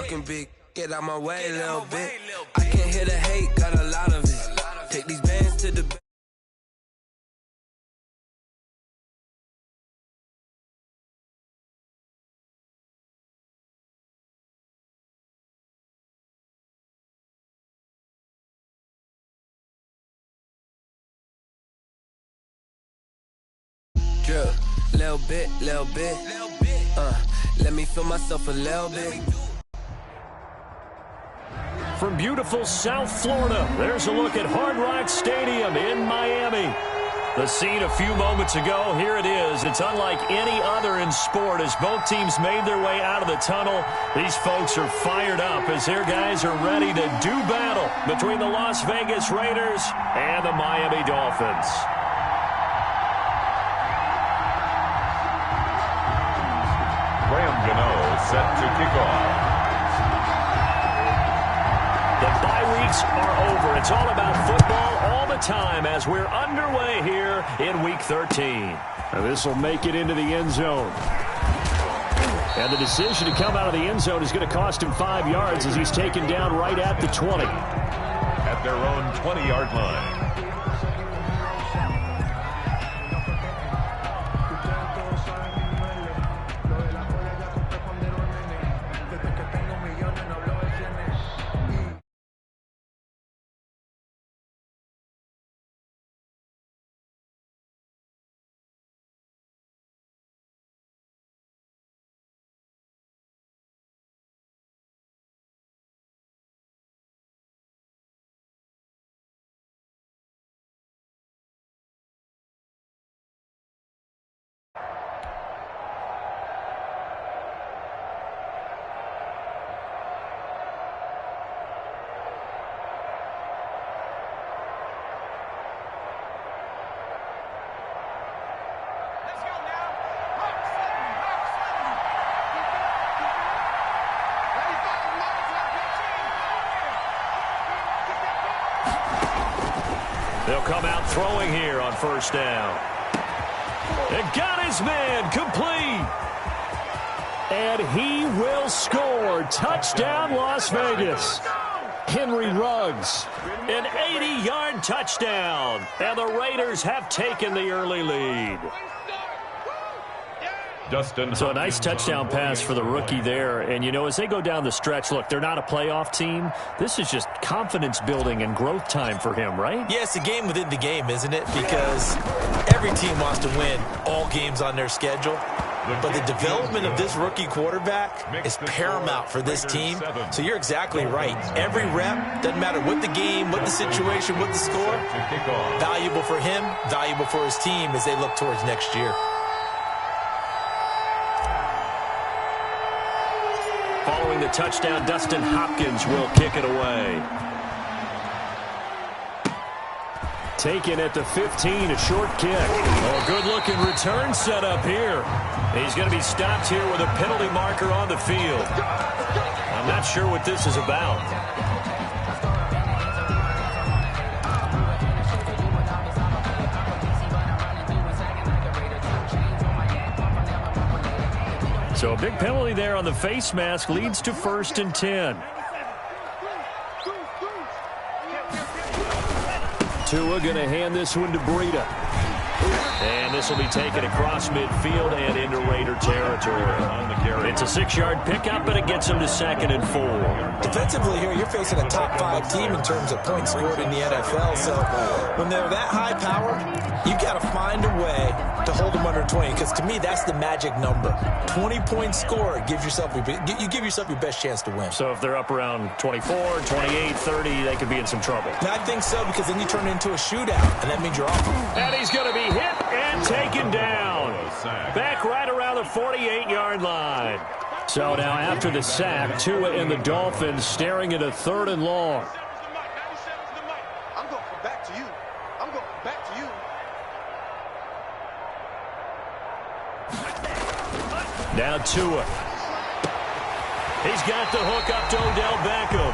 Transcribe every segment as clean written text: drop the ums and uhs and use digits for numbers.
talking big, get out my way a little bit. I can't hear the hate, got a lot of it. Take these bands to the drip, little bit, let me feel myself a little bit. From beautiful South Florida, there's a look at Hard Rock Stadium in Miami. The scene a few moments ago, here it is. It's unlike any other in sport as both teams made their way out of the tunnel. These folks are fired up as their guys are ready to do battle between the Las Vegas Raiders and the Miami Dolphins. Set to kick off. The bye weeks are over. It's all about football all the time as we're underway here in Week 13. And this will make it into the end zone. And the decision to come out of the end zone is going to cost him 5 yards as he's taken down right at the 20. At their own 20-yard line. They'll come out throwing here on first down. And got his man complete. And he will score. Touchdown, Las Vegas. Henry Ruggs. An 80-yard touchdown. And the Raiders have taken the early lead. So a nice touchdown pass for the rookie there. And, you know, as they go down the stretch, look, they're not a playoff team. This is just confidence building and growth time for him, right? Yeah, it's a game within the game, isn't it? Because every team wants to win all games on their schedule. But the development of this rookie quarterback is paramount for this team. So you're exactly right. Every rep, doesn't matter what the game, what the situation, what the score, valuable for him, valuable for his team as they look towards next year. Following the touchdown, Dustin Hopkins will kick it away. Taken at the 15, a short kick. Oh, good-looking return set up here. He's going to be stopped here with a penalty marker on the field. I'm not sure what this is about. So a big penalty there on the face mask leads to 1st and 10. Tua going to hand this one to Breida. And this will be taken across midfield and into Raider territory. It's a 6-yard pickup, but it gets him to 2nd and 4. Defensively here, you're facing a top 5 team in terms of points scored in the NFL. So when they're that high power, you've got to find a way to hold them under 20. Because to me, that's the magic number. 20 points scored gives yourself you give yourself your best chance to win. So if they're up around 24, 28, 30, they could be in some trouble. I think so, because then you turn it into a shootout, and that means you're off. And he's going to be hit and taken down. Back right around the 48-yard line. So now after the sack, Tua and the Dolphins staring at a 3rd and long. I'm going back to you. I'm going back to you. Now Tua. He's got the hook up to Odell Beckham.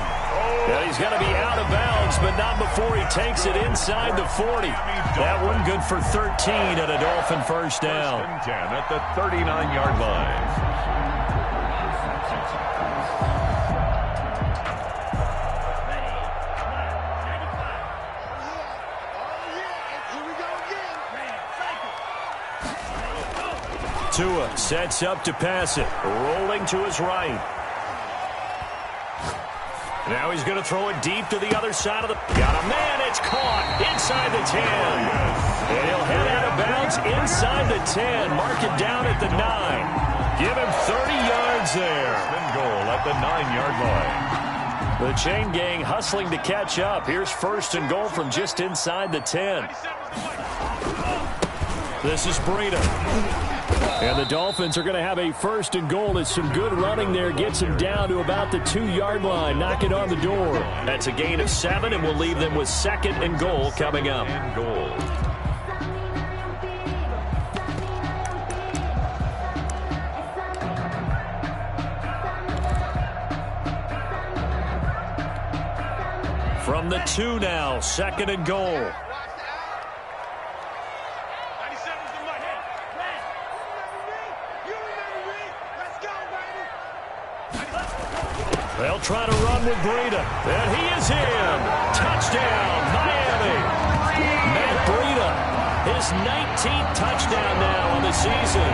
And he's got to be out of bounds, but not before he takes it inside the 40. That one good for 13 and a Dolphin first down. 1st and 10 at the 39-yard line. Tua sets up to pass it. Rolling to his right. Now he's going to throw it deep to the other side of the... Got a man. It's caught inside the 10. And he'll head out of bounds inside the 10. Mark it down at the 9. Give him 30 yards there. Spin goal at the 9-yard line. The chain gang hustling to catch up. Here's first and goal from just inside the 10. This is Breida. And the Dolphins are going to have a first and goal as some good running there gets him down to about the 2-yard line. Knock it on the door. That's a gain of 7, and we'll leave them with second and goal coming up. And goal. From the 2 now, second and goal. They'll try to run with Breida. And he is in. Touchdown, Miami. Matt Breida, his 19th touchdown now on the season.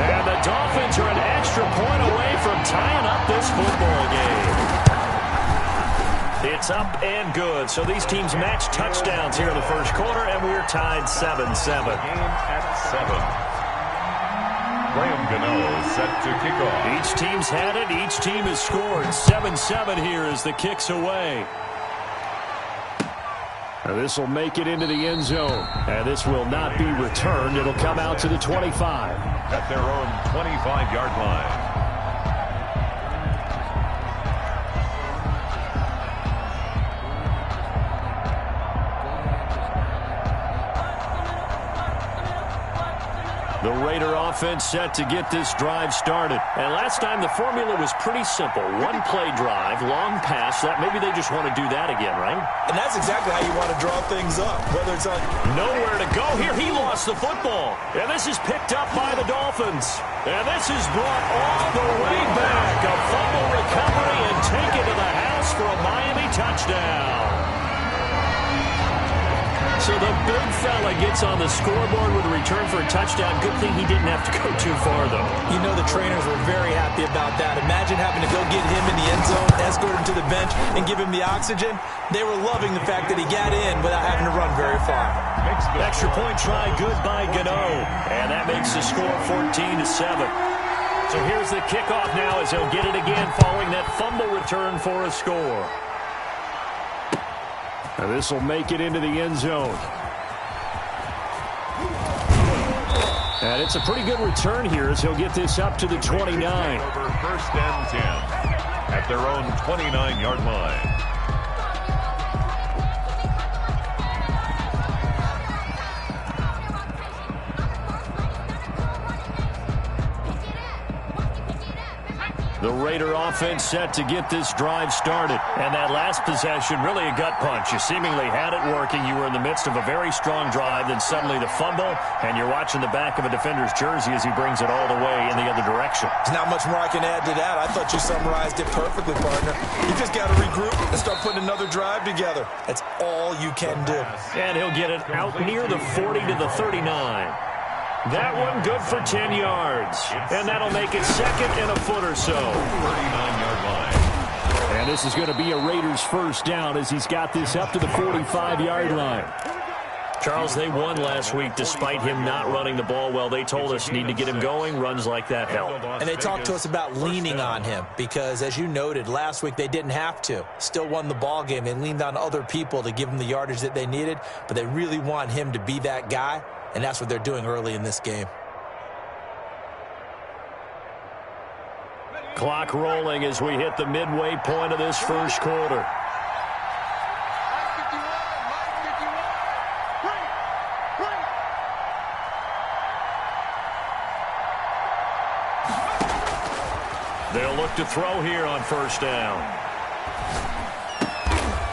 And the Dolphins are an extra point away from tying up this football game. It's up and good. So these teams match touchdowns here in the first quarter, and we're tied 7-7. Game at 7. Graham Gano set to kick off. Each team's had it. Each team has scored. 7-7 here as the kick's away. This will make it into the end zone. And this will not be returned. It'll come out to the 25. At their own 25-yard line. The Raider offense set to get this drive started. And last time the formula was pretty simple. One-play drive, long pass. That maybe they just want to do that again, right? And that's exactly how you want to draw things up. Whether it's on... Nowhere to go here. He lost the football. And this is picked up by the Dolphins. And this is brought all the way back. A fumble recovery and taken to the house for a Miami touchdown. So the big fella gets on the scoreboard with a return for a touchdown. Good thing he didn't have to go too far, though. You know the trainers were very happy about that. Imagine having to go get him in the end zone, escort him to the bench, and give him the oxygen. They were loving the fact that he got in without having to run very far. Extra point try, good by Gano. And that makes the score 14-7. So here's the kickoff now as he'll get it again following that fumble return for a score. And this will make it into the end zone. And it's a pretty good return here as he'll get this up to the 29. Over first and 10 at their own 29-yard line. The Raider offense set to get this drive started. And that last possession, really a gut punch. You seemingly had it working. You were in the midst of a very strong drive. Then suddenly the fumble, and you're watching the back of a defender's jersey as he brings it all the way in the other direction. There's not much more I can add to that. I thought you summarized it perfectly, partner. You just got to regroup and start putting another drive together. That's all you can do. And he'll get it out near the 40 to the 39. That one good for 10 yards. And that'll make it second and a foot or so. 39-yard line. And this is going to be a Raiders first down as he's got this up to the 45-yard line. Charles, they won last week despite him not running the ball well. They told us need to get him going. Runs like that help. And they talked to us about leaning on him because, as you noted, last week they didn't have to. Still won the ball game. They leaned on other people to give them the yardage that they needed, but they really want him to be that guy. And that's what they're doing early in this game. Clock rolling as we hit the midway point of this first quarter. They'll look to throw here on first down.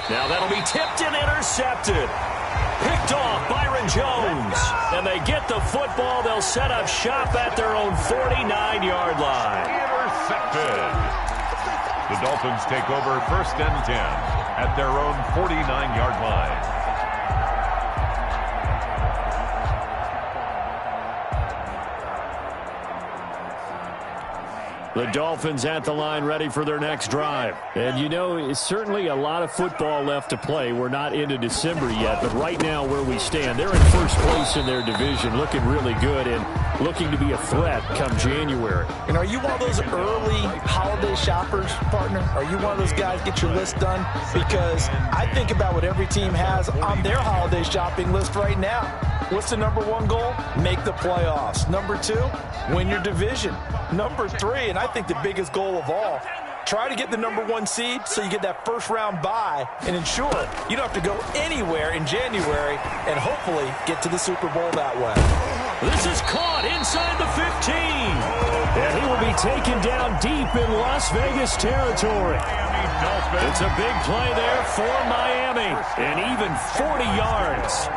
Now that'll be tipped and intercepted. Picked off Byron Jones. And they get the football. They'll set up shop at their own 49-yard line. Intercepted. The Dolphins take over first and 10 at their own 49-yard line. The Dolphins at the line ready for their next drive. And, you know, it's certainly a lot of football left to play. We're not into December yet, but right now where we stand, they're in first place in their division, looking really good and looking to be a threat come January. And are you one of those early holiday shoppers, partner? Are you one of those guys get your list done? Because I think about what every team has on their holiday shopping list right now. What's the number one goal? Make the playoffs. Number 2, win your division. Number 3, and I think the biggest goal of all, try to get the number 1 seed so you get that first round bye and ensure you don't have to go anywhere in January and hopefully get to the Super Bowl that way. This is caught inside the 15. And he will be taken down deep in Las Vegas territory. It's a big play there for Miami, and even 40 yards.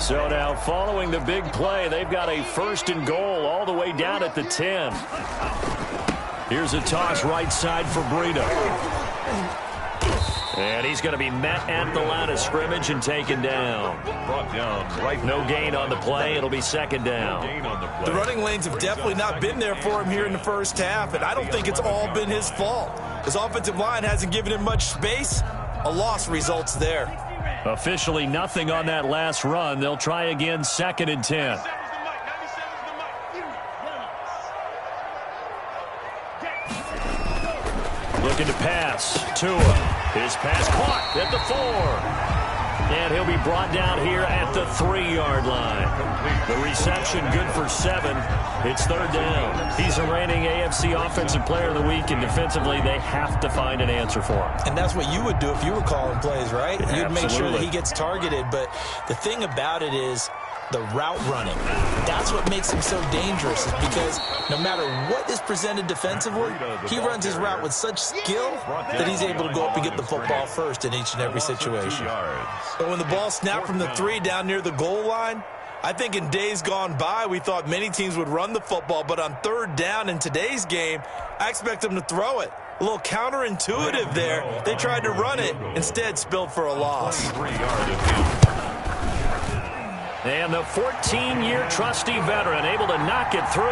So now, following the big play, they've got a 1st and goal all the way down at the 10. Here's a toss right side for Breida. And he's going to be met at the line of scrimmage and taken down. Brought down right. No gain on the play. It'll be 2nd down. The running lanes have definitely not been there for him here in the first half, and I don't think it's all been his fault. His offensive line hasn't given him much space. A loss results there. Officially nothing on that last run. They'll try again, 2nd and 10. Looking to pass. Tua. His pass caught at the 4. And he'll be brought down here at the 3-yard line. The reception good for 7. It's 3rd down. He's the reigning AFC Offensive Player of the Week, and defensively they have to find an answer for him. And that's what you would do if you were calling plays, right? You'd make sure that he gets targeted. But the thing about it is the route running. That's what makes him so dangerous, is because no matter what is presented defensively, he runs his route with such skill that he's able to go up and get the football first in each and every situation. But when the ball snapped from the 3 down near the goal line, I think in days gone by, we thought many teams would run the football, but on 3rd down in today's game, I expect them to throw it. A little counterintuitive there. They tried to run it, instead spilled for a loss. And the 14-year trusty veteran able to knock it through.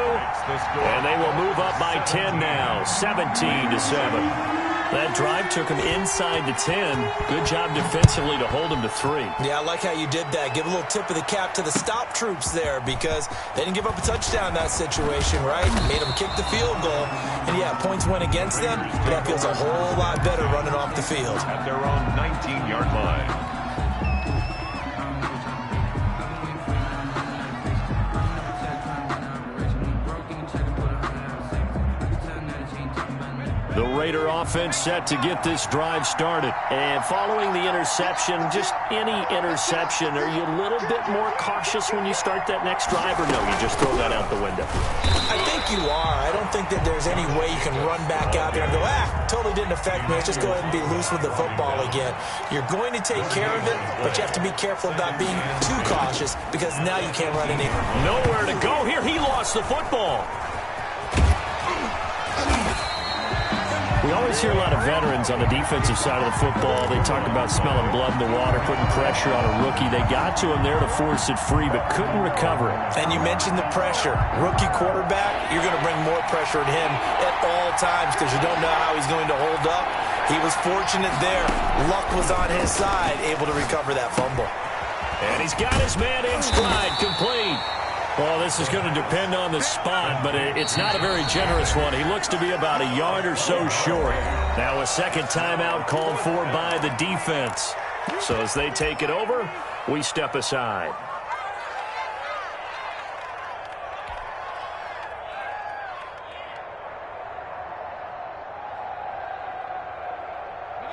And they will move up by 10 now, 17-7. That drive took him inside the 10. Good job defensively to hold him to 3. Yeah, I like how you did that. Give a little tip of the cap to the stop troops there, because they didn't give up a touchdown in that situation, right? Made them kick the field goal. And, yeah, points went against them, but that feels a whole lot better running off the field. At their own 19-yard line. The Raider offense set to get this drive started. And following the interception, just any interception, are you a little bit more cautious when you start that next drive, or no, you just throw that out the window? I think you are. I don't think that there's any way you can run back out there and go, totally didn't affect me. Let's just go ahead and be loose with the football again. You're going to take care of it, but you have to be careful about being too cautious, because now you can't run any. Nowhere to go here. He lost the football. We always hear a lot of veterans on the defensive side of the football. They talk about smelling blood in the water, putting pressure on a rookie. They got to him there to force it free, but couldn't recover it. And you mentioned the pressure. Rookie quarterback, you're going to bring more pressure at him at all times, because you don't know how he's going to hold up. He was fortunate there. Luck was on his side, able to recover that fumble. And he's got his man in stride, complete. Well, this is going to depend on the spot, but it's not a very generous one. He looks to be about a yard or so short. Now a 2nd timeout called for by the defense. So as they take it over, we step aside.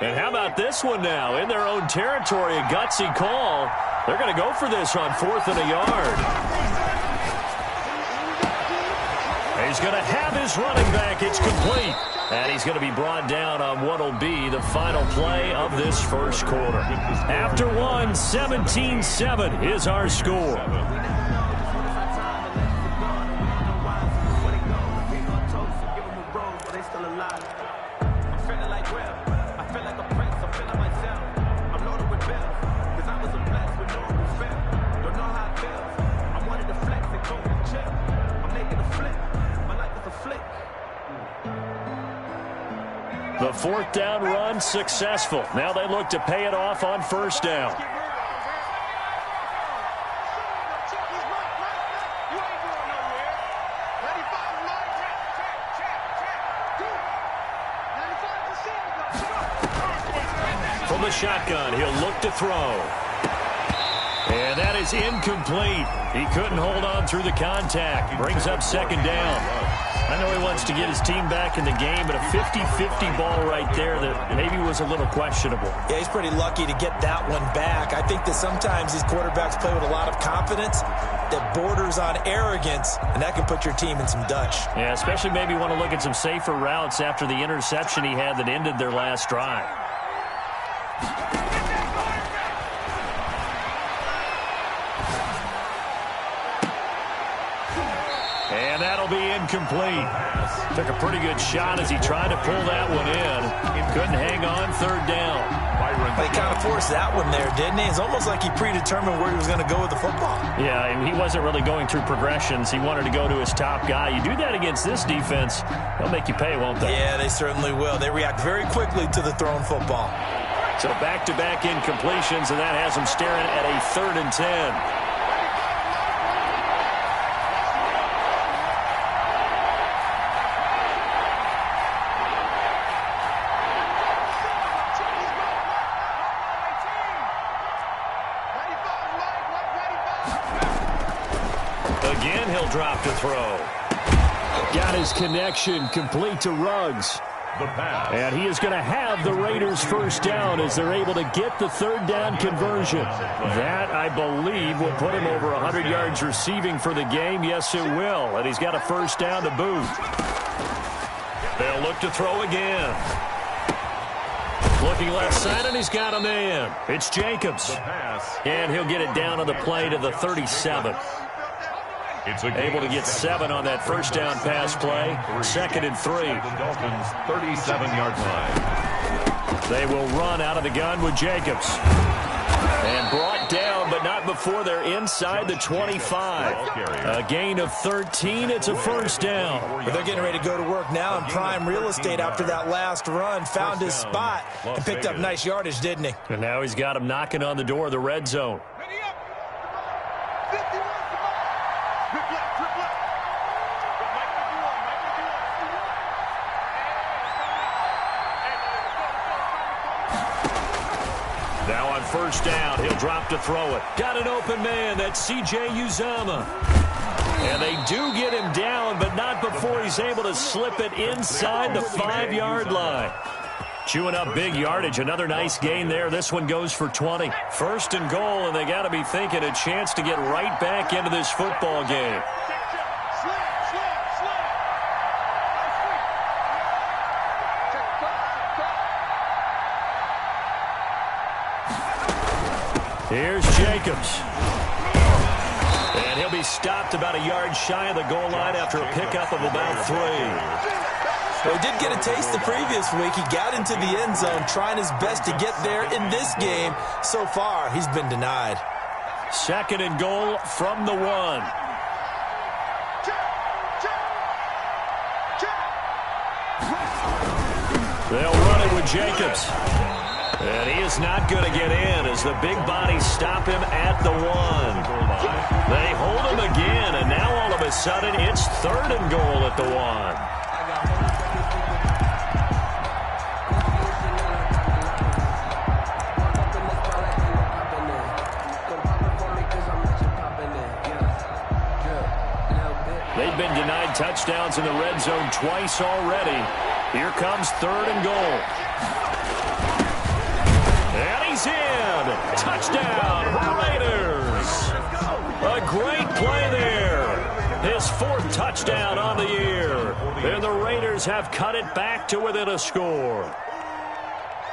And how about this one now? In their own territory, a gutsy call. They're going to go for this on 4th and a yard. He's going to have his running back. It's complete. And he's going to be brought down on what will be the final play of this first quarter. After one, 17-7 is our score. fourth down run successful. Now they look to pay it off on first down. From the shotgun, he'll look to throw. And that is incomplete. He couldn't hold on through the contact. Brings up second down. I know he wants to get his team back in the game, but a 50-50 ball right there that maybe was a little questionable. Yeah, he's pretty lucky to get that one back. I think that sometimes these quarterbacks play with a lot of confidence that borders on arrogance, and that can put your team in some Dutch. Yeah, especially maybe want to look at some safer routes after the interception he had that ended their last drive. And that'll be incomplete. Took a pretty good shot as he tried to pull that one in. Couldn't hang on third down. He kind of forced that one there, didn't he? It's almost like he predetermined where he was going to go with the football. Yeah, and he wasn't really going through progressions. He wanted to go to his top guy. You do that against this defense, they'll make you pay, won't they? Yeah, they certainly will. They react very quickly to the thrown football. So back-to-back incompletions, and that has him staring at a 3rd and 10. Again, he'll drop to throw. Got his connection complete to Ruggs. And he is going to have the Raiders first down as they're able to get the 3rd down conversion. That, I believe, will put him over 100 yards receiving for the game. Yes, it will. And he's got a first down to boot. They'll look to throw again. Looking left side, and he's got a man. It's Jacobs. And he'll get it down on the play to the 37. Able to get 7 on that first down pass play. 2nd and 3. The Dolphins' 37-yard line. They will run out of the gun with Jacobs. And brought down, but not before they're inside the 25. A gain of 13. It's a first down. But they're getting ready to go to work now in prime real estate after that last run. Found his spot and picked up nice yardage, didn't he? And now he's got him knocking on the door of the red zone. Now on first down, he'll drop to throw it. Got an open man. That's C.J. Uzomah. And they do get him down, but not before he's able to slip it inside the 5-yard line. Chewing up big yardage. Another nice gain there. This one goes for 20. 1st and goal, and they got to be thinking a chance to get right back into this football game. Here's Jacobs. And he'll be stopped about a yard shy of the goal line after a pickup of about 3. Well, he did get a taste the previous week. He got into the end zone trying his best to get there in this game. So far, he's been denied. 2nd and goal from the 1. They'll run it with Jacobs. And he is not going to get in as the big bodies stop him at the 1. They hold him again, and now all of a sudden it's 3rd and goal at the 1. They've been denied touchdowns in the red zone twice already. Here comes 3rd and goal. And he's in. Touchdown, Raiders. A great play there. His 4th touchdown on the year. And the Raiders have cut it back to within a score.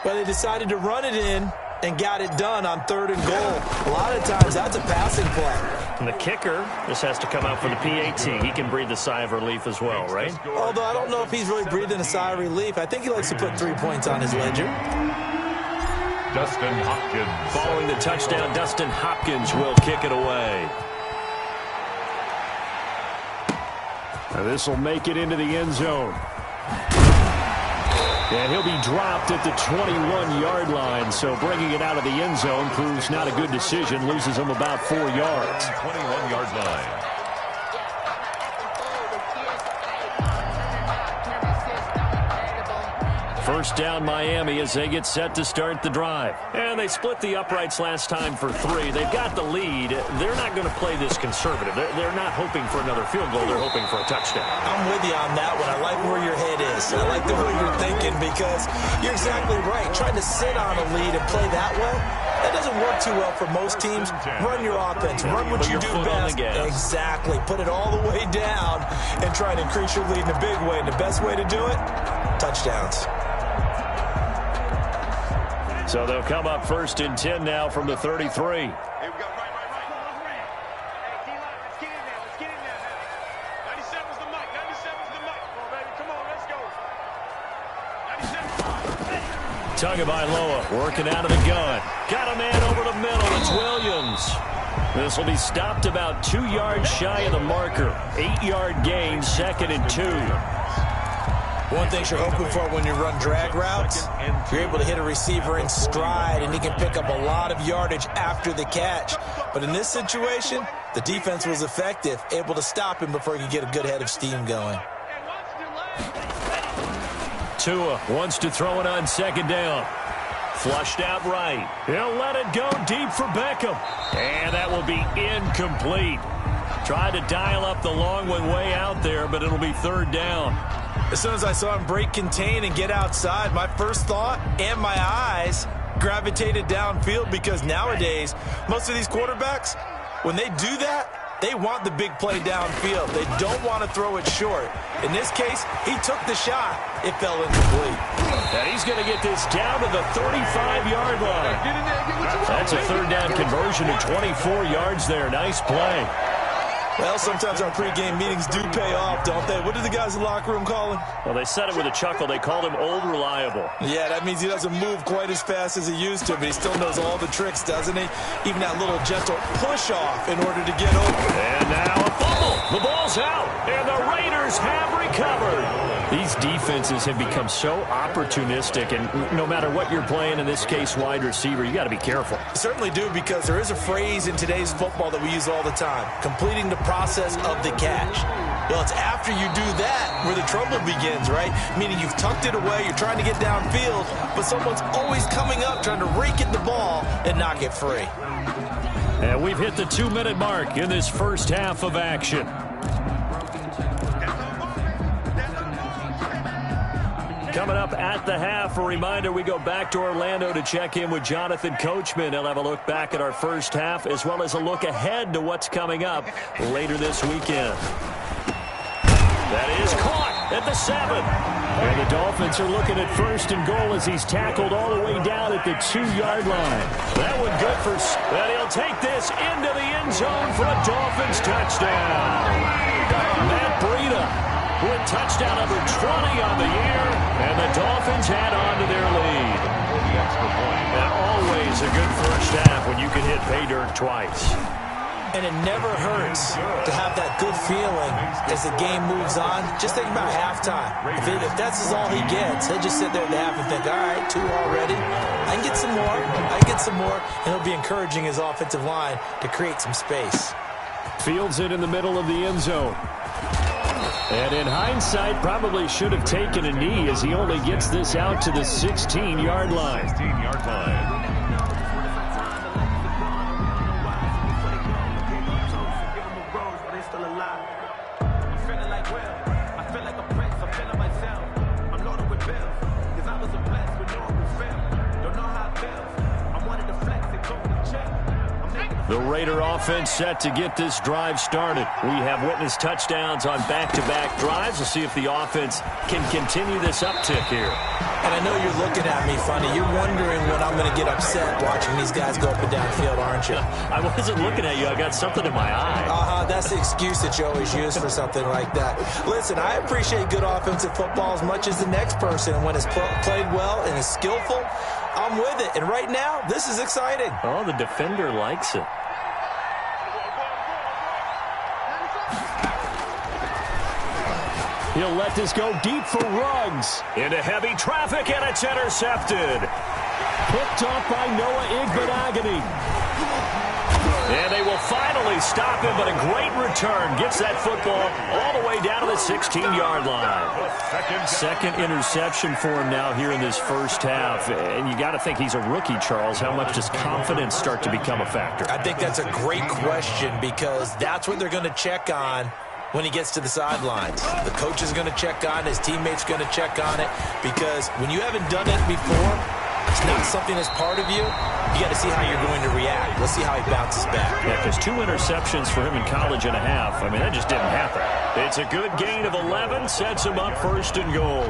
Well, they decided to run it in and got it done on 3rd and goal. A lot of times that's a passing play. And the kicker, this has to come out for the PAT. He can breathe a sigh of relief as well, right? Although I don't know if he's really breathing a sigh of relief. I think he likes to put 3 points on his ledger. Dustin Hopkins. Following the touchdown, Dustin Hopkins will kick it away. Now this will make it into the end zone. And he'll be dropped at the 21-yard line. So bringing it out of the end zone proves not a good decision. Loses him about 4 yards. 21-yard line. First down Miami as they get set to start the drive. And they split the uprights last time for 3. They've got the lead. They're not going to play this conservative. They're not hoping for another field goal. They're hoping for a touchdown. I'm with you on that one. I like where your head is. I like the way you're thinking because you're exactly right. Trying to sit on a lead and play that way, that doesn't work too well for most teams. Run your offense. Run what you do best. Exactly. Put it all the way down and try to increase your lead in a big way. And the best way to do it, touchdowns. So they'll come up 1st and 10 now from the 33. Hey, we got right. Hey, D-line, let's get in there. Let's get in there now. 97's the mic. 97's the mic. Come on, baby. Come on, let's go. 97. Tagovailoa working out of the gun. Got a man over the middle. It's Williams. This will be stopped about 2 yards shy of the marker. 8-yard gain, 2nd and 2. One thing you're hoping for when you run drag routes, you're able to hit a receiver in stride, and he can pick up a lot of yardage after the catch. But in this situation, the defense was effective, able to stop him before he could get a good head of steam going. Tua wants to throw it on 2nd down. Flushed out right. He'll let it go deep for Beckham. And that will be incomplete. Tried to dial up the long one way out there, but it'll be 3rd down. As soon as I saw him break contain and get outside, my first thought and my eyes gravitated downfield because nowadays, most of these quarterbacks, when they do that, they want the big play downfield. They don't want to throw it short. In this case, he took the shot. It fell incomplete. And he's going to get this down to the 35-yard line. That's a 3rd down conversion of 24 yards there. Nice play. Well, sometimes our pregame meetings do pay off, don't they? What did the guys in the locker room call him? Well, they said it with a chuckle. They called him Old Reliable. Yeah, that means he doesn't move quite as fast as he used to, but he still knows all the tricks, doesn't he? Even that little gentle push-off in order to get open. And now a fumble. The ball's out, and the Raiders have recovered. These defenses have become so opportunistic, and no matter what you're playing, in this case, wide receiver, you got to be careful. Certainly do, because there is a phrase in today's football that we use all the time, completing the process of the catch. Well, it's after you do that where the trouble begins, right? Meaning you've tucked it away, you're trying to get downfield, but someone's always coming up trying to rake at the ball and knock it free. And we've hit the 2-minute mark in this first half of action. Coming up at the half, a reminder, we go back to Orlando to check in with Jonathan Coachman. He'll have a look back at our first half as well as a look ahead to what's coming up later this weekend. That is caught at the 7. And the Dolphins are looking at 1st and goal as he's tackled all the way down at the 2-yard line. That one good for... And he'll take this into the end zone for a Dolphins touchdown. Matt Breida with touchdown number 20 on the year, and the Dolphins add on to their lead. And always a good first half when you can hit pay dirt twice. And it never hurts to have that good feeling as the game moves on. Just think about halftime. If that's all he gets, he'll just sit there at the half and think, all right, 2 already. I can get some more. I can get some more. And he'll be encouraging his offensive line to create some space. Fields it in the middle of the end zone. And in hindsight, probably should have taken a knee as he only gets this out to the 16-yard line. 16-yard line. The Raider offense set to get this drive started. We have witnessed touchdowns on back-to-back drives. We'll see if the offense can continue this uptick here. And I know you're looking at me funny. You're wondering when I'm going to get upset watching these guys go up and down field, aren't you? I wasn't looking at you. I got something in my eye. That's the excuse that you always use for something like that. Listen, I appreciate good offensive football as much as the next person. And when it's played well and is skillful, I'm with it. And right now, this is exciting. Oh, the defender likes it. He'll let this go deep for Ruggs. Into heavy traffic, and it's intercepted. Picked off by Noah Igbenogany. And they will finally stop him, but a great return. Gets that football all the way down to the 16-yard line. Second interception for him now here in this first half. And you got to think he's a rookie, Charles. How much does confidence start to become a factor? I think that's a great question because that's what they're going to check on when he gets to the sidelines. The coach is going to check on it. His teammates going to check on it because when you haven't done it before, it's not something that's part of you. You got to see how you're going to react. Let's see how he bounces back. Yeah, because 2 interceptions for him in college and a half. I mean, that just didn't happen. It's a good gain of 11. Sets him up first and goal.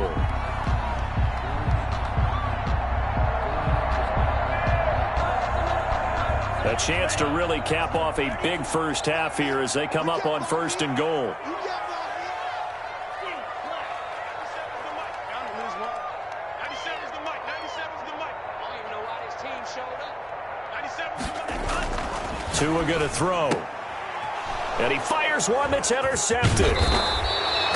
A chance to really cap off a big first half here as they come up on first and goal. Tua going to throw. And he fires one that's intercepted.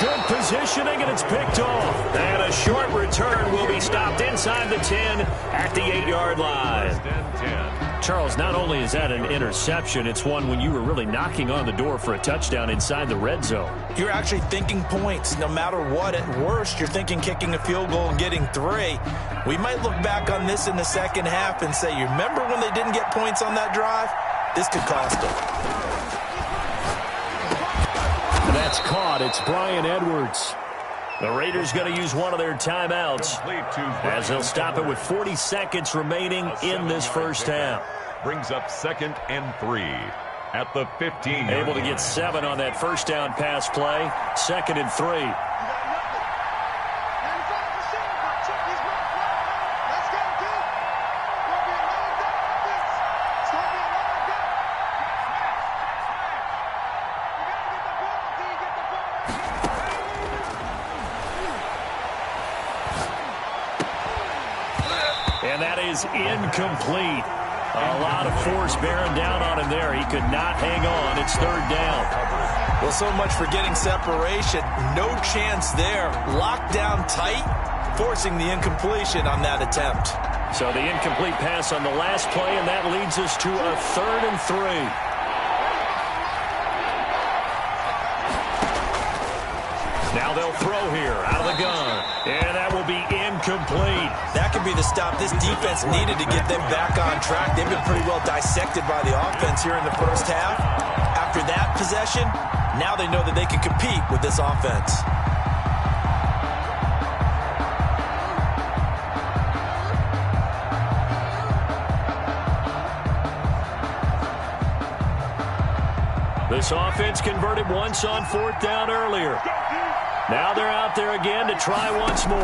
Good positioning, and it's picked off. And a short return will be stopped inside the 10 at the 8-yard line. Charles, not only is that an interception, it's one when you were really knocking on the door for a touchdown inside the red zone. You're actually thinking points. No matter what, at worst, you're thinking kicking a field goal and getting 3. We might look back on this in the second half and say, you remember when they didn't get points on that drive? This could cost them. That's caught. It's Brian Edwards. The Raiders going to use one of their timeouts as they'll stop it with 40 seconds remaining in this first half. Brings up 2nd and 3 at the 15. Able to get 7 on that first down pass play. 2nd and 3. Incomplete. A lot of force bearing down on him there. He could not hang on. It's 3rd down. Well, so much for getting separation. No chance there. Locked down tight, forcing the incompletion on that attempt. So the incomplete pass on the last play, and that leads us to a 3rd and 3. Now they'll throw here out of the gun. And that will be incomplete. That could be the stop this defense needed to get them back on track. They've been pretty well dissected by the offense here in the first half. After that possession, now they know that they can compete with this offense. This offense converted once on 4th down earlier. Now they're out there again to try once more.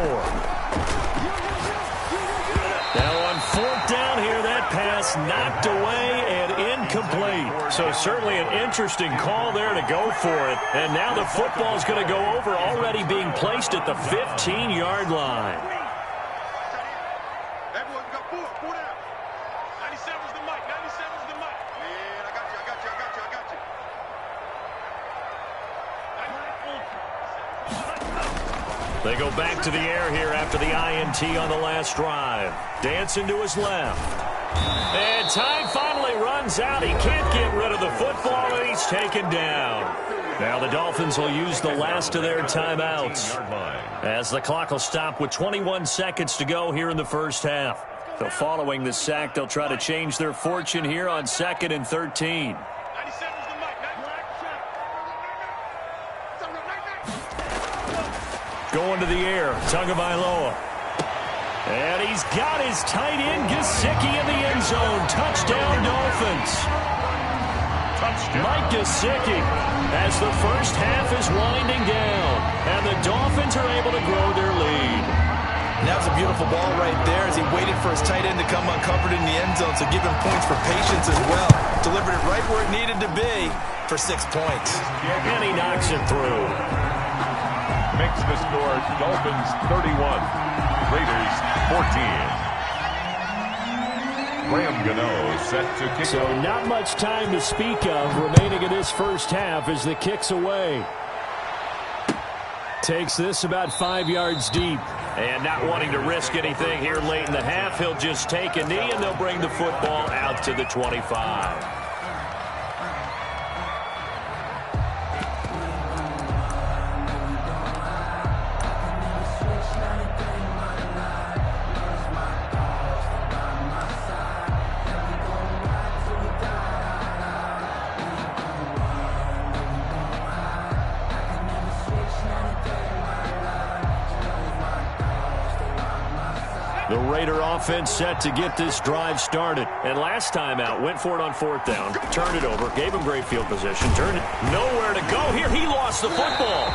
Now on 4th down here, that pass knocked away and incomplete. So certainly an interesting call there to go for it. And now the football's going to go over, already being placed at the 15-yard line. They go back to the air here after the INT on the last drive. Dancing to his left. And time finally runs out. He can't get rid of the football, and he's taken down. Now the Dolphins will use the last of their timeouts as the clock will stop with 21 seconds to go here in the first half. So following the sack, they'll try to change their fortune here on 2nd and 13. Going to the air, Tagovailoa. And he's got his tight end, Gesicki, in the end zone. Touchdown, Dolphins. Mike Gesicki as the first half is winding down. And the Dolphins are able to grow their lead. And that was a beautiful ball right there as he waited for his tight end to come uncovered in the end zone, so give him points for patience as well. Delivered it right where it needed to be for 6 points. And he knocks it through. Makes the score Dolphins 31, Raiders 14. Graham Gano set to kick. So not much time to speak of remaining in this first half as the kick's away. takes this about 5 yards deep. And not wanting to risk anything here late in the half, he'll just take a knee, and they'll bring the football out to the 25. The Raider offense set to get this drive started. And last time out, went for it on 4th down, turned it over, gave him great field position, turned it nowhere to go. Here, he lost the football.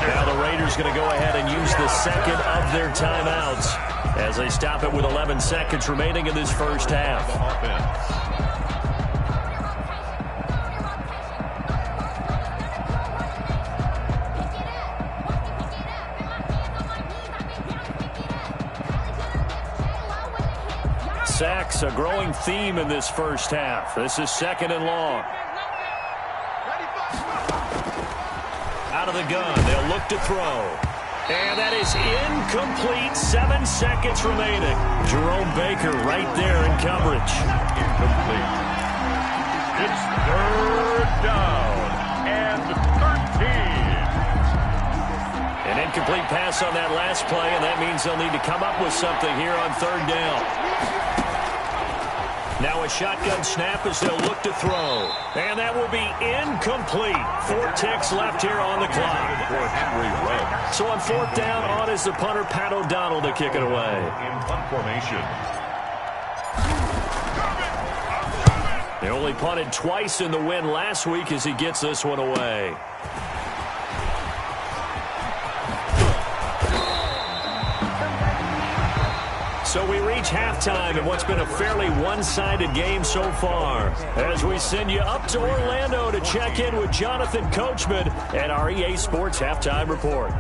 Now the Raiders going to go ahead and use the second of their timeouts as they stop it with 11 seconds remaining in this first half. Sacks, a growing theme in this first half. This is 2nd and long. Out of the gun, they'll look to throw. And that is incomplete. 7 seconds remaining. Jerome Baker right there in coverage. Incomplete. It's 3rd down and 13. An incomplete pass on that last play, and that means they'll need to come up with something here on 3rd down. Now a shotgun snap as they'll look to throw. And that will be incomplete. 4 ticks left here on the clock. So on 4th down, on is the punter, Pat O'Donnell, to kick it away. In punt formation. They only punted twice in the win last week as he gets this one away. So we reach halftime in what's been a fairly one-sided game so far. As we send you up to Orlando to check in with Jonathan Coachman at our EA Sports Halftime Report.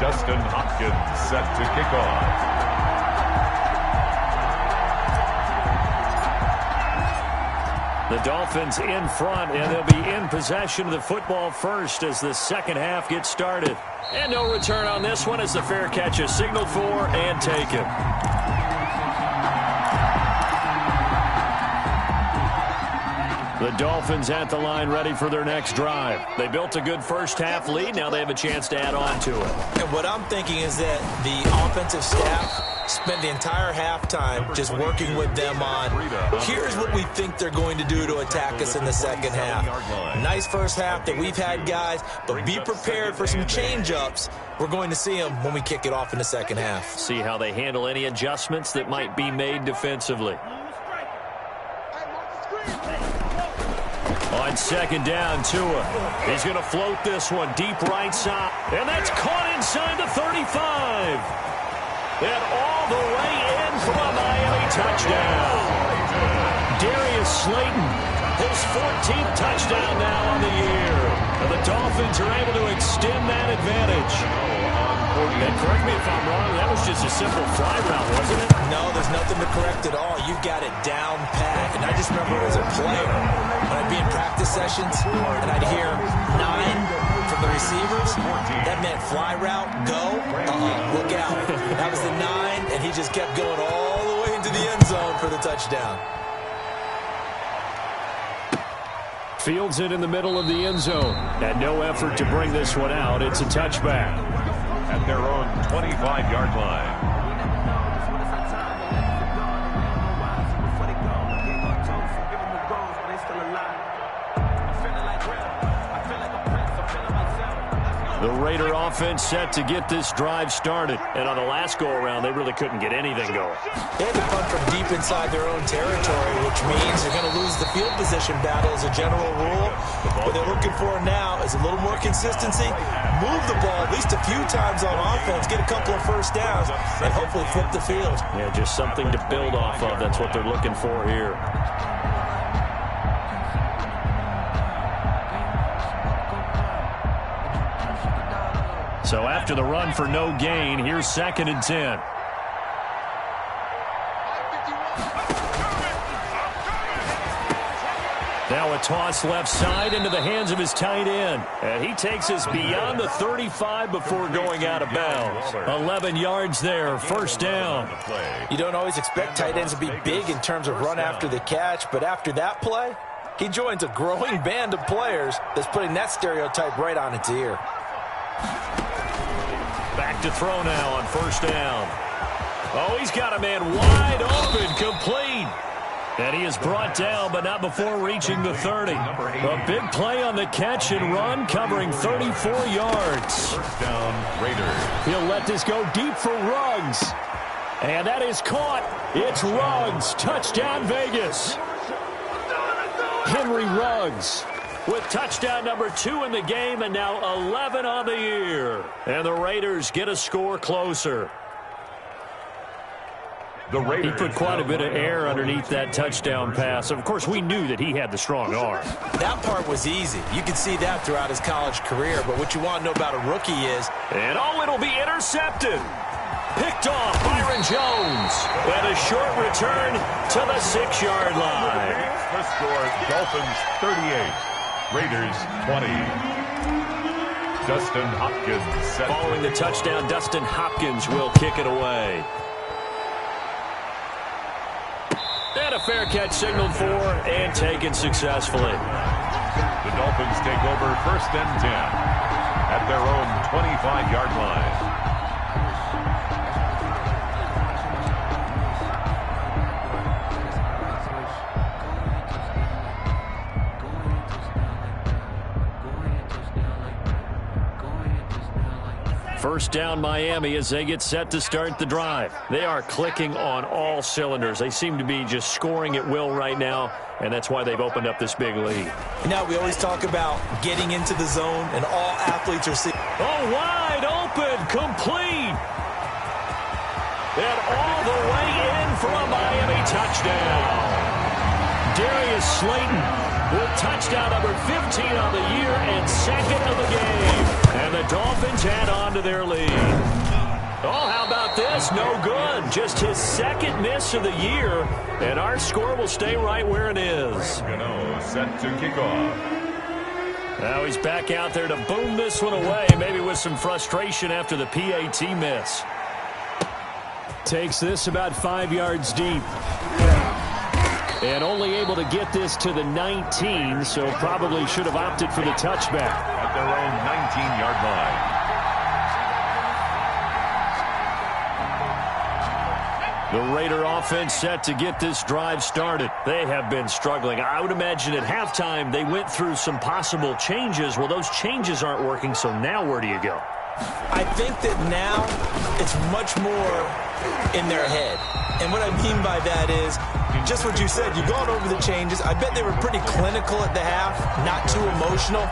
Dustin Hopkins set to kick off. The Dolphins in front, and they'll be in possession of the football first as the second half gets started. And no return on this one as the fair catch is signaled for and taken. The Dolphins at the line ready for their next drive. They built a good first half lead. Now they have a chance to add on to it. And what I'm thinking is that the offensive staff spent the entire halftime just working with them on, here's what we think they're going to do to attack us in the second half. Nice first half that we've had, guys, but be prepared for some change-ups. We're going to see them when we kick it off in the second half. See how they handle any adjustments that might be made defensively. On 2nd down, Tua. He's going to float this one deep right side. And that's caught inside the 35. And all the way in for a Miami touchdown. Darius Slayton, his 14th touchdown now on the year. And the Dolphins are able to extend that advantage. And correct me if I'm wrong, that was just a simple fly route, wasn't it? No, there's nothing to correct at all. You've got it down pat. And I just remember as a player, when I'd be in practice sessions and I'd hear 9 from the receivers, that meant fly route, go, look out. That was the 9, and he just kept going all the way into the end zone for the touchdown. Fields it in the middle of the end zone. And no effort to bring this one out. It's a touchback. At their own 25-yard line. The Raider offense set to get this drive started. And on the last go-around, they really couldn't get anything going. They had to punt from deep inside their own territory, which means they're going to lose the field position battle as a general rule. What they're looking for now is a little more consistency, move the ball at least a few times on offense, get a couple of first downs, and hopefully flip the field. Yeah, just something to build off of. That's what they're looking for here. So after the run for no gain, here's 2nd and 10. Now a toss left side into the hands of his tight end. And he takes us beyond the 35 before going out of bounds. 11 yards there, 1st down. You don't always expect tight ends to be big in terms of run after the catch, but after that play, he joins a growing band of players that's putting that stereotype right on its ear. Back to throw now on 1st down. Oh, he's got a man wide open, complete. And he is brought down, but not before reaching the 30. A big play on the catch and run, covering 34 yards. 1st down, Raiders. He'll let this go deep for Ruggs. And that is caught. It's Ruggs. Touchdown, Vegas. Henry Ruggs with touchdown number 2 in the game, and now 11 on the year. And the Raiders get a score closer. He put quite a bit of air underneath that touchdown pass. Of course, we knew that he had the strong arm. That part was easy. You can see that throughout his college career. But what you want to know about a rookie is... And it'll be intercepted. Picked off Byron Jones. And a short return to the 6-yard line. The score, Dolphins 38, Raiders 20. Dustin Hopkins set. Following the touchdown, Dustin Hopkins will kick it away. And a fair catch signaled for and taken successfully. The Dolphins take over 1st and 10 at their own 25-yard line. First down, Miami, as they get set to start the drive. They are clicking on all cylinders. They seem to be just scoring at will right now, and that's why they've opened up this big lead. Now, we always talk about getting into the zone, and all athletes are seeing. Oh, wide open, complete. And all the way in for a Miami touchdown. Darius Slayton with touchdown number 15 on the year and 2nd of the game. And the Dolphins add on to their lead. Oh, how about this? No good. Just his 2nd miss of the year. And our score will stay right where it is. Gano set to kick off. Now he's back out there to boom this one away, maybe with some frustration after the PAT miss. Takes this about 5 yards deep. And only able to get this to the 19, so probably should have opted for the touchback. At their own 19-yard line. The Raider offense set to get this drive started. They have been struggling. I would imagine at halftime they went through some possible changes. Well, those changes aren't working, so now where do you go? I think that now it's much more in their head. And what I mean by that is just what you said. You've gone over the changes. I bet they were pretty clinical at the half, not too emotional.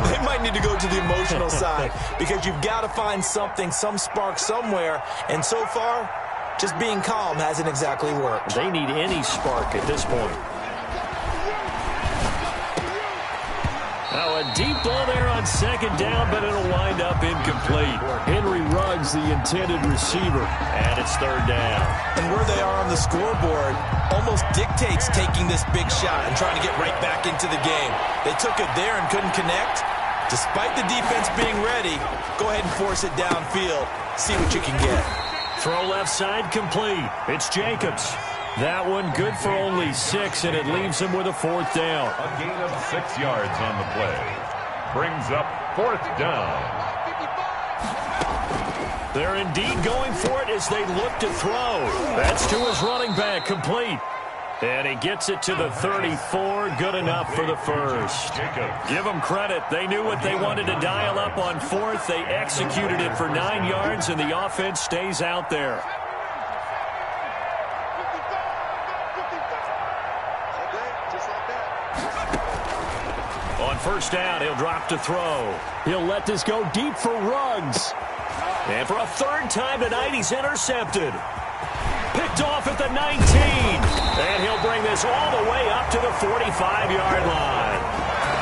They might need to go to the emotional side because you've got to find something, some spark somewhere. And so far, just being calm hasn't exactly worked. They need any spark at this point. Now a deep ball there on 2nd down, but it'll wind up incomplete. Henry Ruggs, the intended receiver, and it's 3rd down. And where they are on the scoreboard almost dictates taking this big shot and trying to get right back into the game. They took it there and couldn't connect. Despite the defense being ready, go ahead and force it downfield. See what you can get. Throw left side complete. It's Jacobs. That one good for only 6, and it leaves him with a 4th down. A gain of 6 yards on the play. Brings up 4th down. They're indeed going for it as they look to throw. That's to his running back, complete. And he gets it to the 34, good enough for the first. Give them credit. They knew what they wanted to dial up on 4th. They executed it for 9 yards, and the offense stays out there. On 1st down, he'll drop to throw. He'll let this go deep for Ruggs. And for a 3rd time tonight, he's intercepted. Picked off at the 19. And he'll bring this all the way up to the 45-yard line.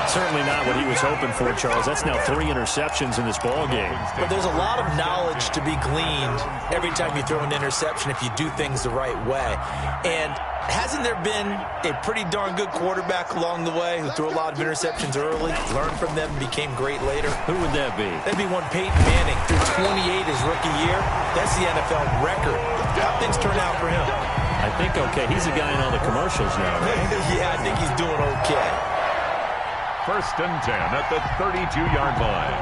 Certainly not what he was hoping for, Charles. That's now 3 interceptions in this ball game. But there's a lot of knowledge to be gleaned every time you throw an interception if you do things the right way. And hasn't there been a pretty darn good quarterback along the way who threw a lot of interceptions early, learned from them, and became great later? Who would that be? That'd be one Peyton Manning. Threw 28 his rookie year. That's the NFL record. How things turn out for him? I think okay. He's a guy in all the commercials now, right? Yeah, I think he's doing okay. 1st and 10 at the 32-yard line.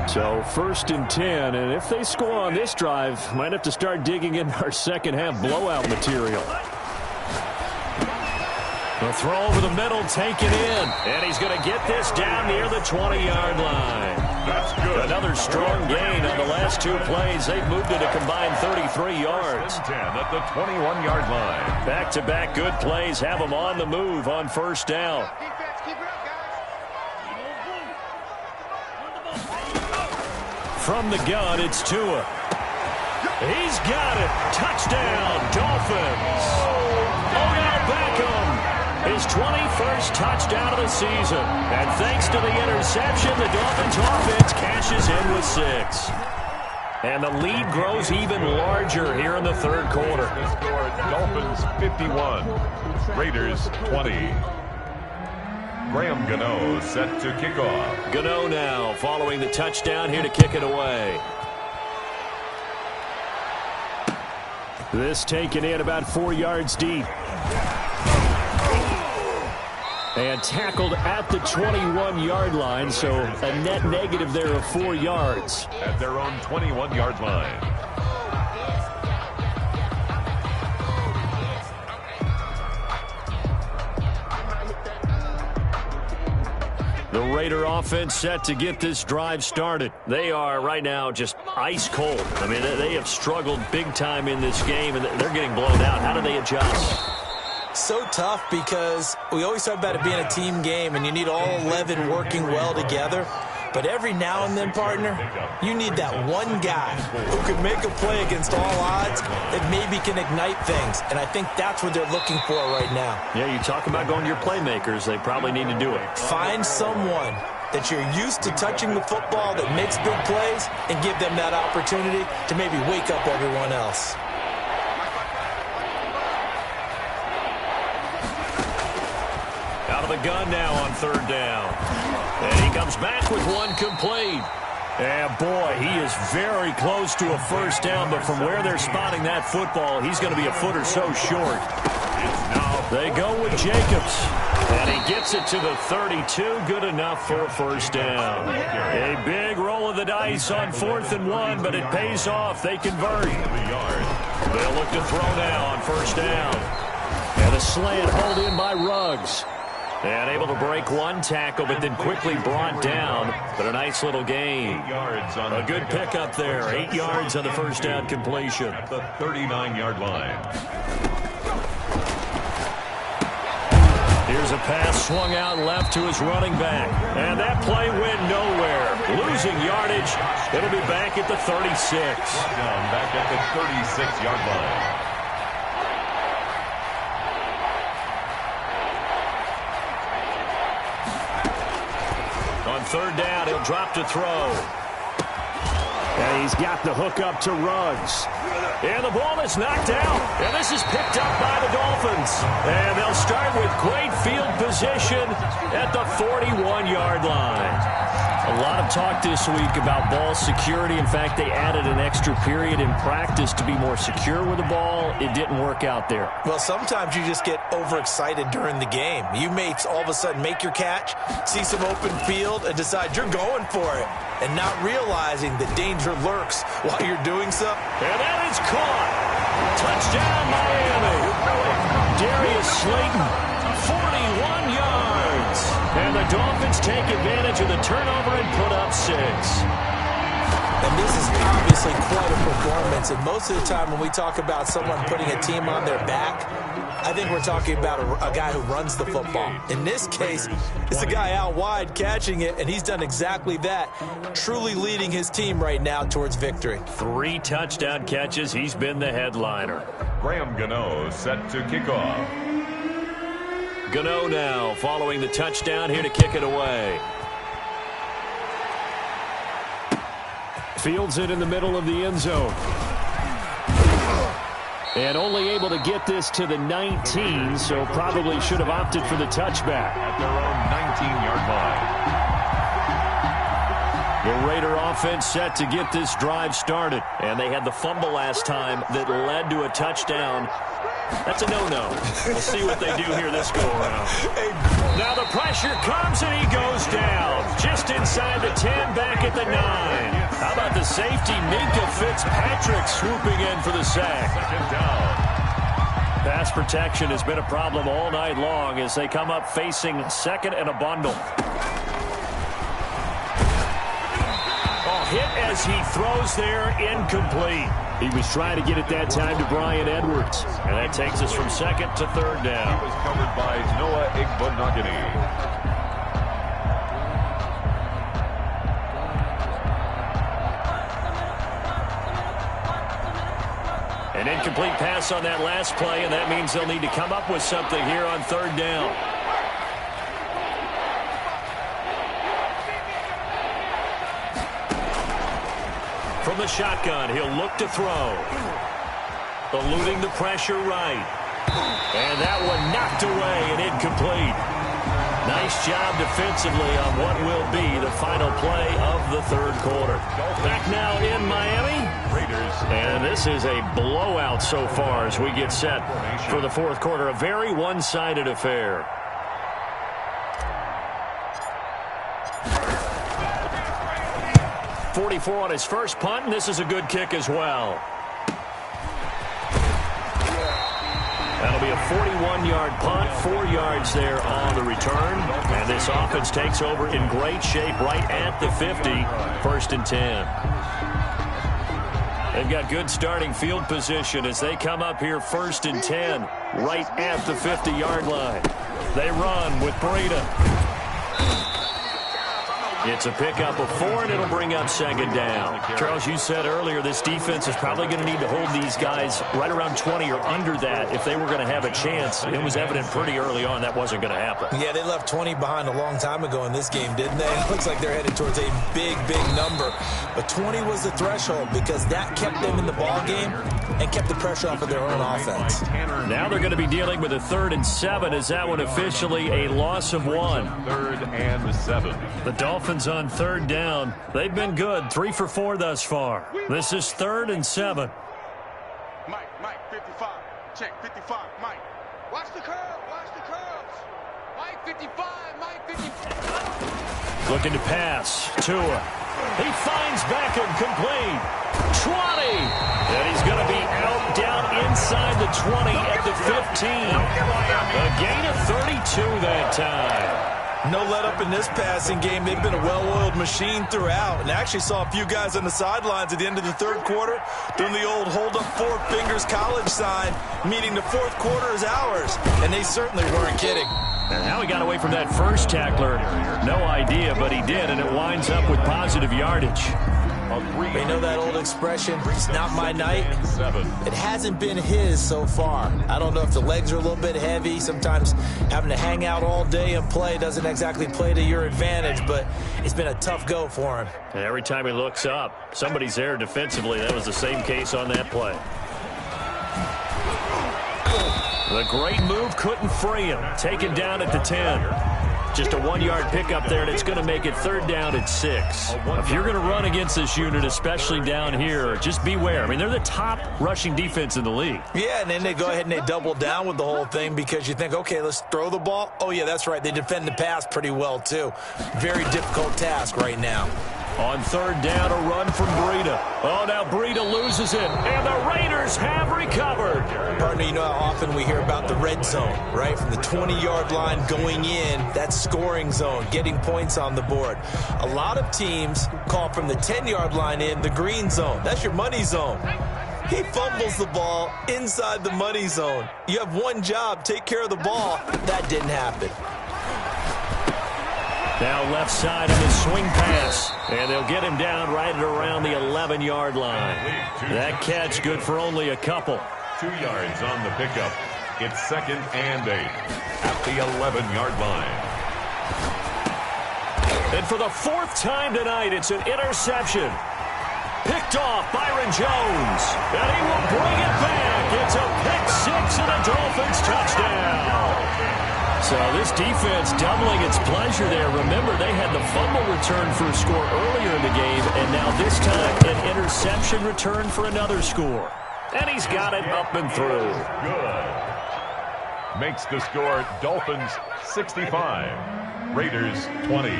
So 1st and 10, and if they score on this drive, might have to start digging in our second half blowout material. The throw over the middle, taken in, and he's going to get this down near the 20-yard line. That's good. Another strong gain on the last 2 plays. They've moved it a combined 33 yards. 1st and 10 at the 21-yard line. Back-to-back good plays have them on the move on 1st down. Defense, keep it up, guys. From the gun, it's Tua. He's got it. Touchdown, Dolphins. Odell Beckham. His 21st touchdown of the season. And thanks to the interception, the Dolphins offense cashes in with 6. And the lead grows even larger here in the 3rd quarter. Dolphins 51, Raiders 20. Graham Gano set to kick off. Gano now following the touchdown here to kick it away. This taken in about 4 yards deep. And tackled at the 21-yard line, so a net negative there of 4 yards. At their own 21-yard line. The Raider offense set to get this drive started. They are right now just ice cold. I mean, they have struggled big time in this game, and they're getting blown out. How do they adjust? So tough because we always talk about it being a team game, and you need all 11 working well together. But every now and then, partner, you need that one guy who can make a play against all odds that maybe can ignite things. And I think that's what they're looking for right now. Yeah, you talk about going to your playmakers. They probably need to do it. Find someone that you're used to touching the football that makes big plays and give them that opportunity to maybe wake up everyone else. Out of the gun now on 3rd down. And he comes back with one complete. And boy, he is very close to a 1st down, but from where they're spotting that football, he's going to be a foot or so short. They go with Jacobs. And he gets it to the 32. Good enough for a 1st down. A big roll of the dice on 4th and 1, but it pays off. They convert. They'll look to throw now on 1st down. And a slant hauled in by Ruggs. And able to break one tackle, but then quickly brought down. But a nice little gain. A good pickup there. 8 yards on the 1st down completion. At the 39-yard line. Here's a pass swung out left to his running back. And that play went nowhere. Losing yardage. It'll be back at the 36. Down back at the 36-yard line. On 3rd down, he'll drop to throw. And he's got the hook up to Ruggs. And the ball is knocked out. And this is picked up by the Dolphins. And they'll start with great field position at the 41-yard line. A lot of talk this week about ball security. In fact, they added an extra period in practice to be more secure with the ball. It didn't work out there. Well, sometimes you just get overexcited during the game. You may all of a sudden make your catch, see some open field, and decide you're going for it, and not realizing that danger lurks while you're doing so. And that is caught. Touchdown, Miami. Darius Slayton, 41 yards. And the Dolphins take advantage of the turnover and put up 6. And this is obviously quite a performance. And most of the time when we talk about someone putting a team on their back, I think we're talking about a guy who runs the football. In this case, it's a guy out wide catching it, and he's done exactly that, truly leading his team right now towards victory. 3 touchdown catches. He's been the headliner. Graham Gano set to kick off. Gano now following the touchdown here to kick it away. Fields it in the middle of the end zone. And only able to get this to the 19, so probably should have opted for the touchback. At their own 19-yard line. The Raider offense set to get this drive started. And they had the fumble last time that led to a touchdown. That's a no-no. We'll see what they do here this go-around. Now the pressure comes and he goes down. Just inside the 10, back at the 9. How about the safety, Minka Fitzpatrick, swooping in for the sack. Second down. Pass protection has been a problem all night long as they come up facing second and a bundle. Hit as he throws there, incomplete. He was trying to get it that time to Bryan Edwards. And that takes us from second to third down. He was covered by Noah Igbenogany. An incomplete pass on that last play, and that means they'll need to come up with something here on third down. From the shotgun, he'll look to throw. Eluding the pressure right. And that one knocked away and incomplete. Nice job defensively on what will be the final play of the third quarter. Back now in Miami. And this is a blowout so far as we get set for the fourth quarter. A very one-sided affair. .44 on his first punt, and this is a good kick as well. That'll be a 41-yard punt, 4 yards there on the return. And this offense takes over in great shape right at the 50, 1st and 10. They've got good starting field position as they come up here 1st and 10, right at the 50-yard line. They run with Breida. It's a pickup of 4, and it'll bring up second down. Charles, you said earlier this defense is probably going to need to hold these guys right around 20 or under that if they were going to have a chance. It was evident pretty early on that wasn't going to happen. Yeah, they left 20 behind a long time ago in this game, didn't they? It looks like they're headed towards a big, big number. But 20 was the threshold because that kept them in the ball game and kept the pressure off of their own offense. Now they're going to be dealing with a 3rd and 7. Is that one officially a loss of 1? 3rd and 7. The Dolphins on third down. They've been good. 3 for 4 thus far. This is 3rd and 7. Mike, 55. Check, 55, Mike. Watch the curve, watch the curves. Mike, 55, Mike, 55. Looking to pass. Tua. He finds Beckham complete. 20. And he's going to be out down inside the 20 at the 15. A gain of 32 that time. No let up in this passing game. They've been a well-oiled machine throughout. And I actually saw a few guys on the sidelines at the end of the third quarter doing the old hold up 4 fingers college sign, meaning the fourth quarter is ours. And they certainly weren't kidding. And how he got away from that first tackler, no idea, but he did, and it winds up with positive yardage. You know that old expression, it's not my night? It hasn't been his so far. I don't know if the legs are a little bit heavy. Sometimes having to hang out all day and play doesn't exactly play to your advantage, but it's been a tough go for him. And every time he looks up, somebody's there defensively. That was the same case on that play. The great move couldn't free him. Taken down at the 10. Just a 1-yard pickup there, and it's going to make it 3rd down at 6. If you're going to run against this unit, especially down here, just beware. I mean, they're the top rushing defense in the league. Yeah, and then they go ahead and they double down with the whole thing because you think, okay, let's throw the ball. Oh, yeah, that's right. They defend the pass pretty well, too. Very difficult task right now. On 3rd down, a run from Breida. Oh, now Breida loses it, and the Raiders have recovered. Partner, you know how often we hear about the red zone, right? From the 20-yard line going in, that scoring zone, getting points on the board. A lot of teams call from the 10-yard line in the green zone. That's your money zone. He fumbles the ball inside the money zone. You have one job, take care of the ball. That didn't happen. Now left side of his swing pass. And they'll get him down right at around the 11-yard line. That catch good for only a couple. 2 yards on the pickup. It's 2nd and 8 at the 11-yard line. And for the 4th time tonight, it's an interception. Picked off Byron Jones. And he will bring it back. It's a pick 6 and a Dolphins touchdown. So this defense doubling its pleasure there. Remember, they had the fumble return for a score earlier in the game, and now this time an interception return for another score. And he's got it up and through. Good. Makes the score Dolphins 65, Raiders 20.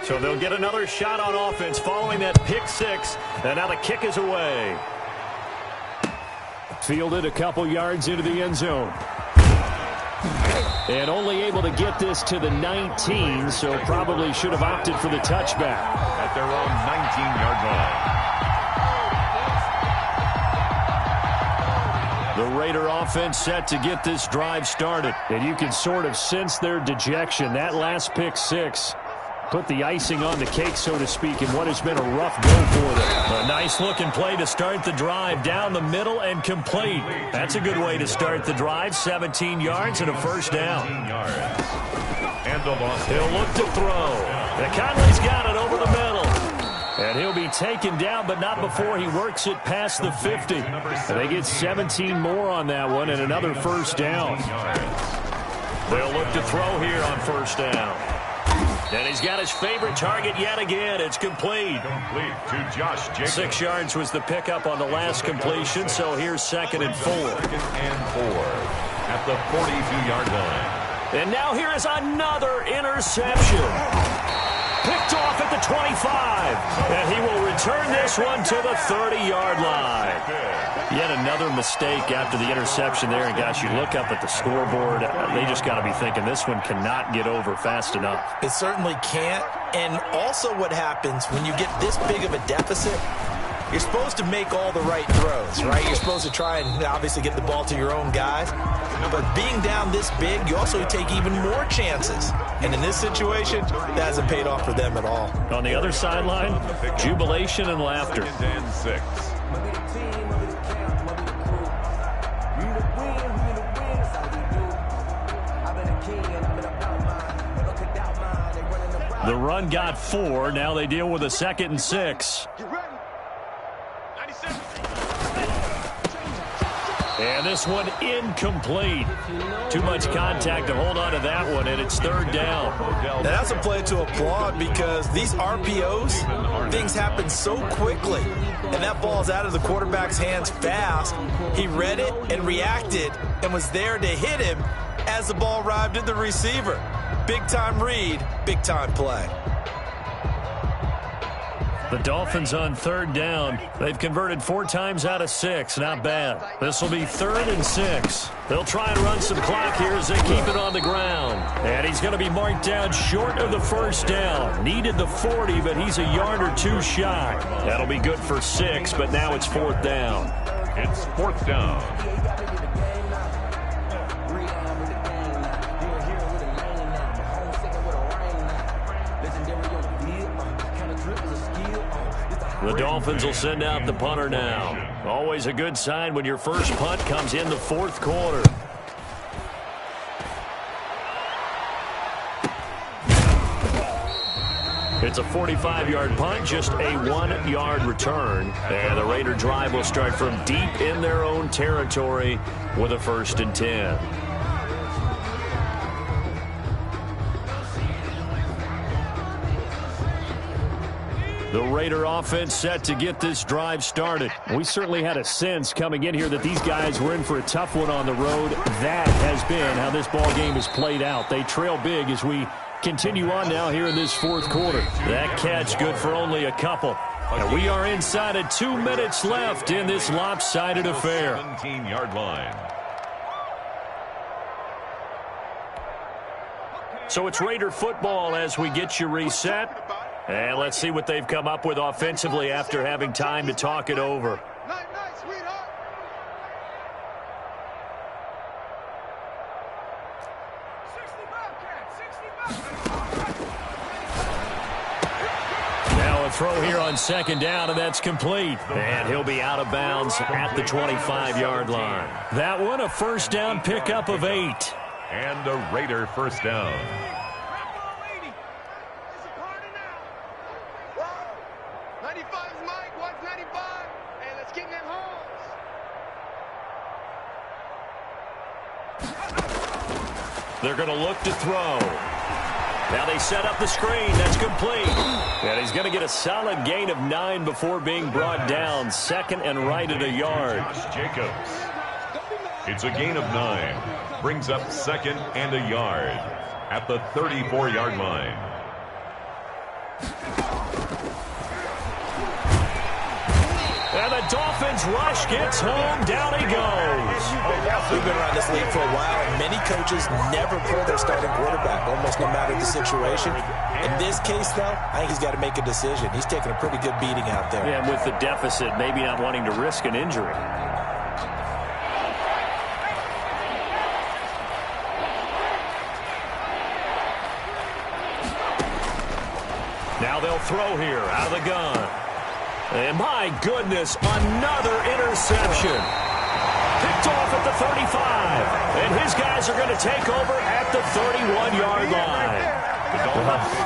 So they'll get another shot on offense following that pick 6, and now the kick is away. Fielded a couple yards into the end zone. And only able to get this to the 19, so probably should have opted for the touchback. At their own 19-yard line. The Raider offense set to get this drive started. And you can sort of sense their dejection. That last pick 6 put the icing on the cake, so to speak, in what has been a rough go for them. A nice-looking play to start the drive down the middle and complete. That's a good way to start the drive. 17 yards and a first down. He'll look to throw. And Conley's got it over the middle. And he'll be taken down, but not before he works it past the 50. And they get 17 more on that one and another first down. They'll look to throw here on first down. And he's got his favorite target yet again. It's complete. Complete to Josh Jacobs. 6 yards was the pickup on the last completion, so here's 2nd and 4. 2nd and 4 at the 42-yard line. And now here is another interception. Picked off at the 25. And he will return this one to the 30-yard line. Yet another mistake after the interception there. And, gosh, you look up at the scoreboard, they just got to be thinking this one cannot get over fast enough. It certainly can't. And also what happens when you get this big of a deficit, you're supposed to make all the right throws, right? You're supposed to try and obviously get the ball to your own guys. But being down this big, you also take even more chances. And in this situation, that hasn't paid off for them at all. On the other sideline, jubilation and laughter. 2nd and 6. The run got 4. Now they deal with a 2nd and 6. And this one incomplete. Too much contact to hold on to that one, and it's 3rd down. Now that's a play to applaud because these RPOs, things happen so quickly. And that ball's out of the quarterback's hands fast. He read it and reacted and was there to hit him as the ball arrived at the receiver. Big-time read, big-time play. The Dolphins on 3rd down. They've converted 4 times out of 6. Not bad. This will be 3rd and 6. They'll try and run some clock here as they keep it on the ground. And he's going to be marked down short of the first down. Needed the 40, but he's a yard or 2 shy. That'll be good for 6, but now it's 4th down. It's 4th down. The Dolphins will send out the punter now. Always a good sign when your first punt comes in the 4th quarter. It's a 45-yard punt, just a 1-yard return. And the Raider drive will start from deep in their own territory with a 1st and 10. The Raider offense set to get this drive started. We certainly had a sense coming in here that these guys were in for a tough one on the road. That has been how this ball game has played out. They trail big as we continue on now here in this 4th quarter. That catch good for only a couple. And we are inside of 2 minutes left in this lopsided affair. 17-yard line. So it's Raider football as we get you reset. And let's see what they've come up with offensively after having time to talk it over. throw here on second down, and that's complete. And he'll be out of bounds at the 25-yard line. That one, a first down pickup of 8. And a Raider first down. They're going to look to throw. Now they set up the screen. That's complete. And he's going to get a solid gain of 9 before being brought down. Second and right at a yard. Jacobs. It's a gain of 9. Brings up second and a yard at the 34-yard line. And the Dolphins rush gets home. Down he goes. We've been around this league for a while, and many coaches never pull their starting quarterback, almost no matter the situation. In this case, though, I think he's got to make a decision. He's taking a pretty good beating out there. Yeah, and with the deficit, maybe not wanting to risk an injury. Now they'll throw here out of the gun. And my goodness, another interception. Picked off at the 35. And his guys are going to take over at the 31-yard line.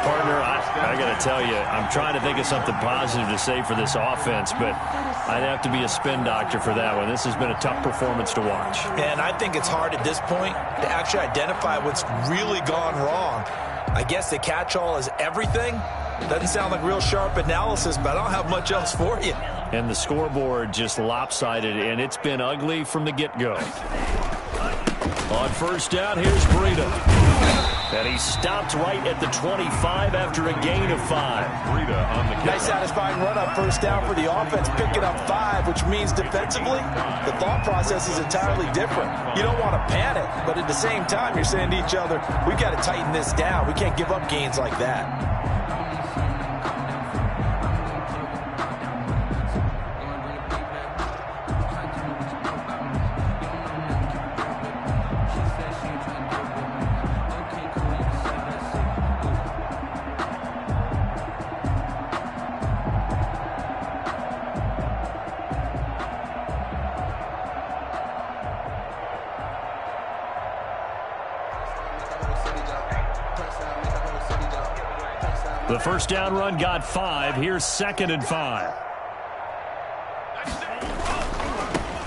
Partner, I got to tell you, I'm trying to think of something positive to say for this offense, but I'd have to be a spin doctor for that one. This has been a tough performance to watch. And I think it's hard at this point to actually identify what's really gone wrong. I guess the catch-all is everything. Doesn't sound like real sharp analysis, but I don't have much else for you. And the scoreboard just lopsided, and it's been ugly from the get-go. On first down, here's Breida. And he stopped right at the 25 after a gain of 5. Breida on the kick. Nice satisfying run on first down for the offense, picking up 5, which means defensively, the thought process is entirely different. You don't want to panic, but at the same time, you're saying to each other, we've got to tighten this down. We can't give up gains like that. The first down run got 5. Here's second and 5.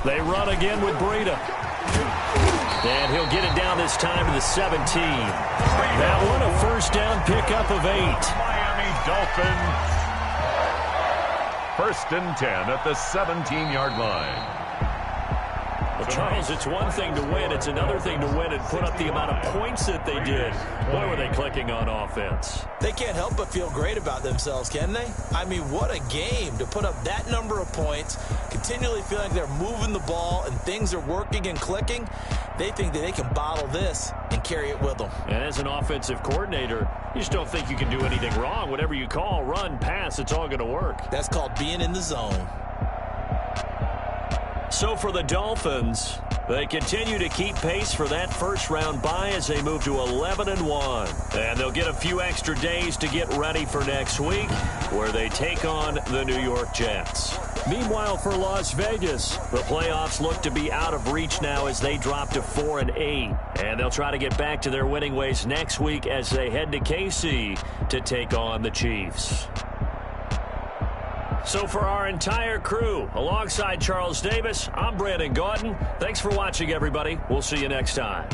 They run again with Breida. And he'll get it down this time to the 17. That one, a first down pickup of 8. Miami Dolphins. First and 10 at the 17-yard line. Well, Charles, it's one thing to win. It's another thing to win and put up the amount of points that they did. Boy, were they clicking on offense. They can't help but feel great about themselves, can they? I mean, what a game to put up that number of points, continually feeling like they're moving the ball and things are working and clicking. They think that they can bottle this and carry it with them. And as an offensive coordinator, you just don't think you can do anything wrong. Whatever you call, run, pass, it's all going to work. That's called being in the zone. So for the Dolphins, they continue to keep pace for that first-round bye as they move to 11-1. And they'll get a few extra days to get ready for next week, where they take on the New York Jets. Meanwhile, for Las Vegas, the playoffs look to be out of reach now as they drop to 4-8. And they'll try to get back to their winning ways next week as they head to KC to take on the Chiefs. So for our entire crew, alongside Charles Davis, I'm Brandon Gaudin. Thanks for watching, everybody. We'll see you next time.